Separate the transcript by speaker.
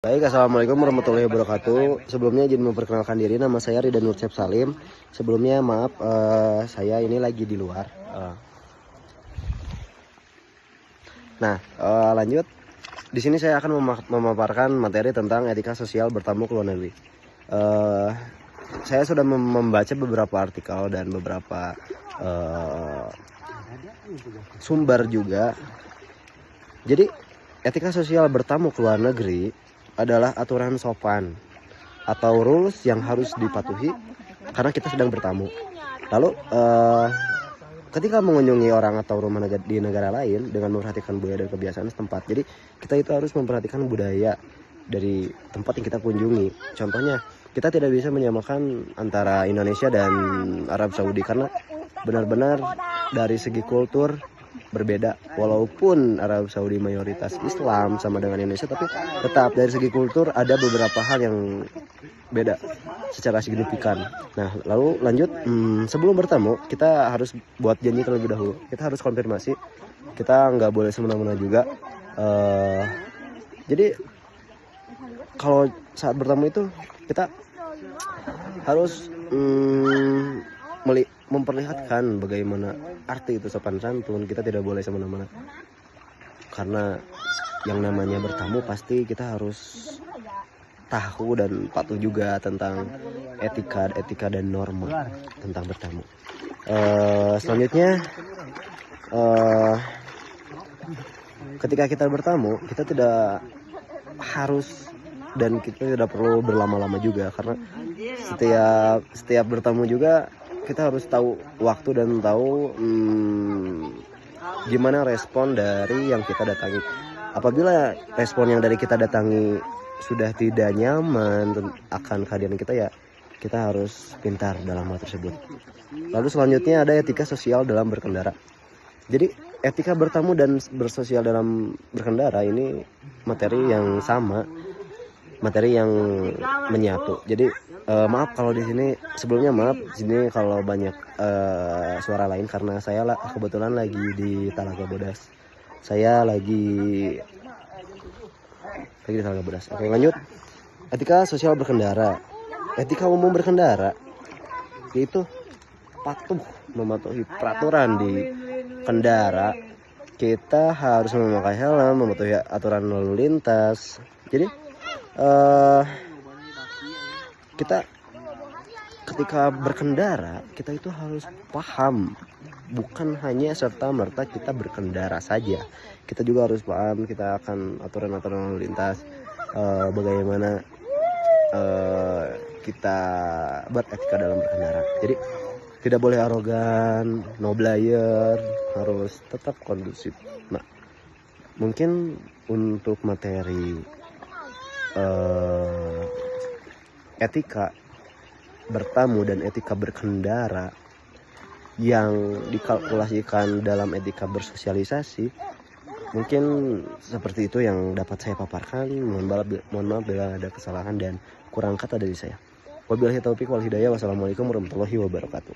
Speaker 1: Baik, assalamualaikum warahmatullahi wabarakatuh. Sebelumnya izin memperkenalkan diri, nama saya Ridha Nurcep Salim. Sebelumnya maaf, saya ini lagi di luar. Lanjut. Di sini saya akan memaparkan materi tentang etika sosial bertamu ke luar negeri. Saya sudah membaca beberapa artikel dan beberapa sumber juga. Jadi etika sosial bertamu ke luar negeri adalah aturan sopan atau rules yang harus dipatuhi karena kita sedang bertamu. Lalu ketika mengunjungi orang atau rumah di negara lain dengan memperhatikan budaya dan kebiasaan setempat. Jadi kita itu harus memperhatikan budaya dari tempat yang kita kunjungi. Contohnya, kita tidak bisa menyamakan antara Indonesia dan Arab Saudi karena benar-benar dari segi kultur berbeda. Walaupun Arab Saudi mayoritas Islam sama dengan Indonesia, tapi tetap dari segi kultur ada beberapa hal yang beda secara signifikan. Nah, lalu lanjut, sebelum bertemu kita harus buat janji terlebih dahulu. Kita harus konfirmasi, kita nggak boleh semena-mena juga. Jadi kalau saat bertemu itu kita harus memperlihatkan bagaimana arti itu sopan santun. Kita tidak boleh semena-mena karena yang namanya bertamu pasti kita harus tahu dan patuh juga tentang etika dan norma tentang bertamu. Selanjutnya, ketika kita bertamu kita tidak harus dan kita tidak perlu berlama-lama juga karena setiap bertamu juga kita harus tahu waktu dan tahu gimana respon dari yang kita datangi. Apabila respon yang dari kita datangi sudah tidak nyaman akan kehadiran kita, ya kita harus pintar dalam hal tersebut. Lalu selanjutnya ada etika sosial dalam berkendara. Jadi etika bertamu dan bersosial dalam berkendara ini materi yang sama, materi yang menyatu. Jadi maaf kalau di sini sebelumnya sini kalau banyak suara lain karena saya kebetulan lagi di Talaga Bodas. Saya lagi di Talaga Bodas. Oke, lanjut. Etika sosial berkendara. Etika umum berkendara yaitu patuh mematuhi peraturan di kendara. Kita harus memakai helm, mematuhi aturan lalu lintas. Jadi kita ketika berkendara kita itu harus paham, bukan hanya serta-merta kita berkendara saja. Kita juga harus paham kita akan aturan-aturan lalu lintas, bagaimana kita beretika dalam berkendara. Jadi tidak boleh arogan, no blayer, harus tetap kondusif. Nah, mungkin untuk materi etika bertamu dan etika berkendara yang dikalkulasikan dalam etika bersosialisasi, mungkin seperti itu yang dapat saya paparkan. Mohon maaf bila ada kesalahan dan kurang kata dari saya. Wabillahi taufiq wal hidayah. Wassalamualaikum warahmatullahi wabarakatuh.